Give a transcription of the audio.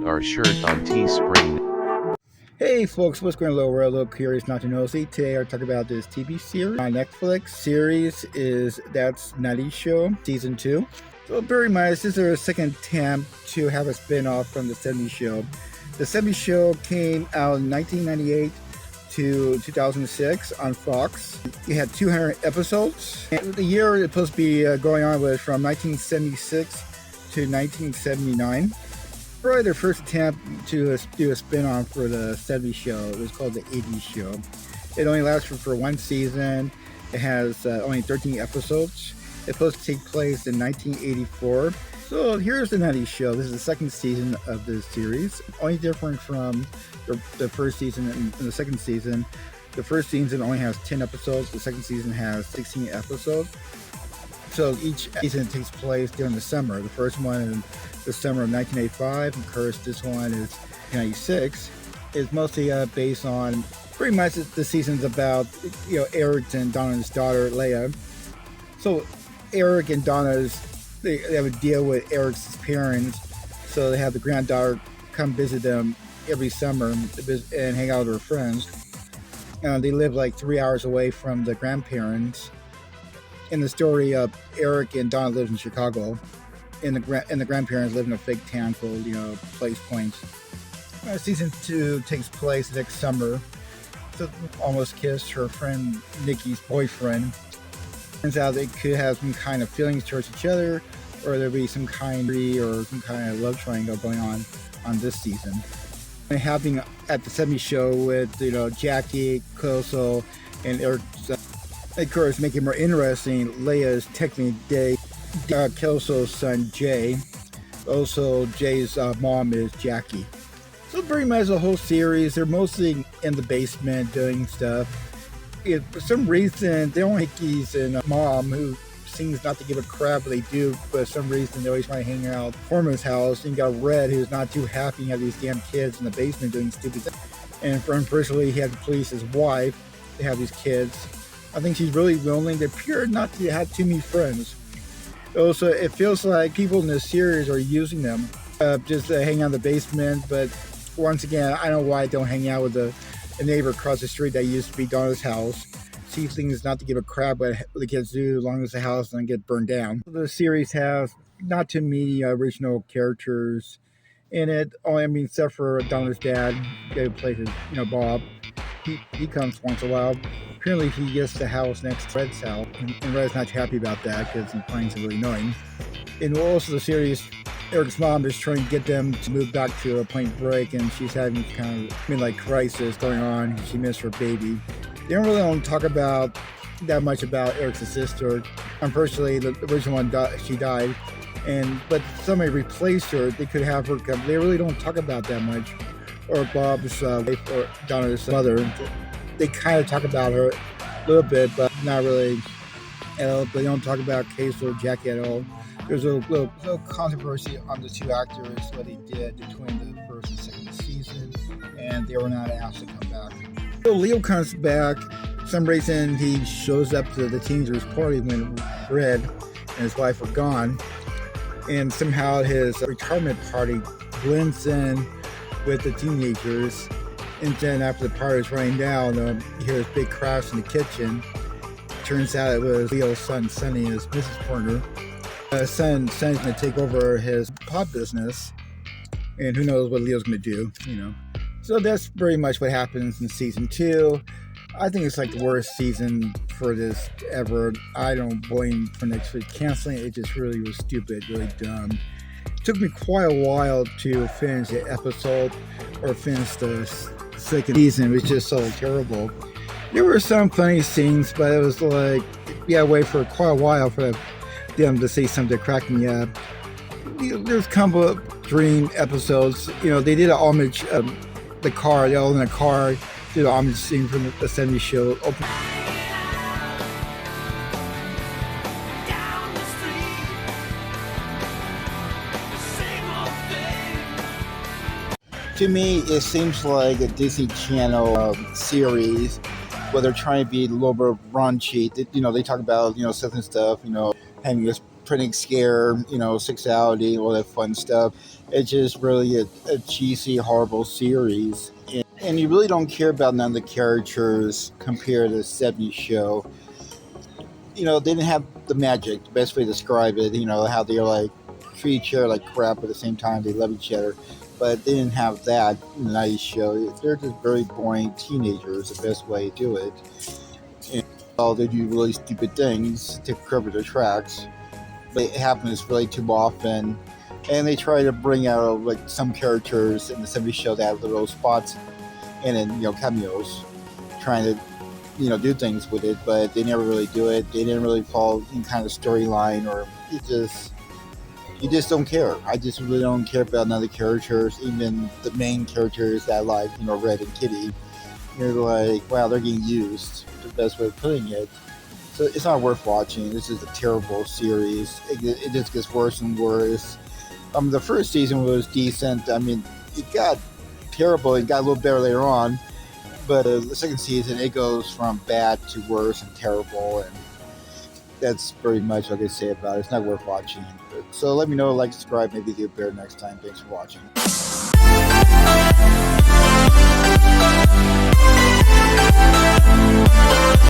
Our shirt on Teespring. Hey folks, what's going on? We're a little curious, not too nosy. Today I'll talk about this TV series on Netflix. Series is That's Nutty Show, Season 2. So very much, this is their second attempt to have a spin-off from the 70s show. The 70s show came out in 1998 to 2006 on Fox. It had 200 episodes. And the year it's supposed to be going on was from 1976 to 1979. Probably their first attempt to do a spin-off for the 70s show. It was called the 80s show. It only lasted for one season. It has only 13 episodes. It's supposed to take place in 1984. So here's the Nutty Show. This is the second season of this series. Only different from the first season and the second season. The first season only has 10 episodes. The second season has 16 episodes. So each season takes place during the summer. The first one in the summer of 1985. Of course, this one is 1996. It's mostly based on, pretty much the season's about, Eric and Donna's daughter, Leah. So Eric and Donna's, they have a deal with Eric's parents. So they have the granddaughter come visit them every summer and hang out with her friends. They live like 3 hours away from the grandparents. In the story, Eric and Donna live in Chicago, and the grandparents live in a fake town called, Place Point. Season 2 takes place next summer. So almost kissed her friend Nikki's boyfriend. Turns out they could have some kind of feelings towards each other, or there'll be some kind of love triangle going on this season. And happening at the 70s show with Jackie, Kelso, and Eric. Of course, make it more interesting, Leah is technically Kelso's son, Jay. Also, Jay's mom is Jackie. So pretty much the whole series, they're mostly in the basement doing stuff. For some reason, they don't like Mickey's and mom, who seems not to give a crap what they do, but for some reason they always want to hang out at Forman's house. And you got Red, who's not too happy to have these damn kids in the basement doing stupid stuff. And unfortunately, he had to police his wife to have these kids. I think she's really lonely. They appear not to have too many friends. Also, it feels like people in this series are using them just to hang out in the basement. But once again, I don't know why I don't hang out with a neighbor across the street that used to be Donna's house. She thinks not to give a crap what the kids do as long as the house doesn't get burned down. The series has not too many original characters in it. Except for Donna's dad, who plays his, Bob. He comes once in a while. Apparently he gets the house next to Red's house, and Red's not happy about that because he finds it really annoying. And also the series, Eric's mom is trying to get them to move back to a Point Break, and she's having kind of midlife crisis going on. She missed her baby. They don't really talk about that much about Eric's sister. Unfortunately, the original one she died, but somebody replaced her. They could have her come. They really don't talk about that much. Or Bob's wife, or Donna's mother. They kind of talk about her a little bit, but not really at all. But they don't talk about Case or Jackie at all. There's a little controversy on the two actors, what they did between the first and second season, and they were not asked to come back. So Leo comes back. For some reason, he shows up to the teenagers' party when Red and his wife were gone, and somehow his retirement party blends in with the teenagers. And then after the party is running down, you hear this big crash in the kitchen. Turns out it was Leo's son, Sonny, and his business partner. Sonny's going to take over his pot business, and who knows what Leo's going to do, So that's pretty much what happens in season 2. I think it's like the worst season for this ever. I don't blame for next week canceling. It just really was stupid, really dumb. It took me quite a while to finish the episode or finish the second season. It was just so terrible. There were some funny scenes, but it was like, wait for quite a while for them to say something to crack me up. There's a couple of dream episodes. They did an homage, the car, they're all in a car, did an homage scene from the 70s show. To me, it seems like a Disney Channel series where they're trying to be a little bit raunchy. They talk about, sex and stuff, having this printing scare, sexuality, all that fun stuff. It's just really a cheesy, horrible series. And you really don't care about none of the characters compared to the 70s show. They didn't have the magic, the best way to describe it, how they're like treat each other like crap, but at the same time they love each other. But they didn't have that in the 90s show. They're just very boring teenagers, the best way to do it. And they do really stupid things to cover their tracks. But it happens really too often. And they try to bring out like some characters in the 70s show that have little spots and then, cameos, trying to do things with it, but they never really do it. They didn't really follow any kind of storyline, or you just don't care. I just really don't care about none of the characters, even the main characters that I like, Red and Kitty. You're like, wow, they're getting used, the best way of putting it. So it's not worth watching. This is a terrible series. It just gets worse and worse. The first season was decent. I mean, it got terrible. It got a little better later on. But the second season, it goes from bad to worse and terrible, and that's pretty much what I can say about it. It's not worth watching. So let me know, like, subscribe, maybe do better next time. Thanks for watching.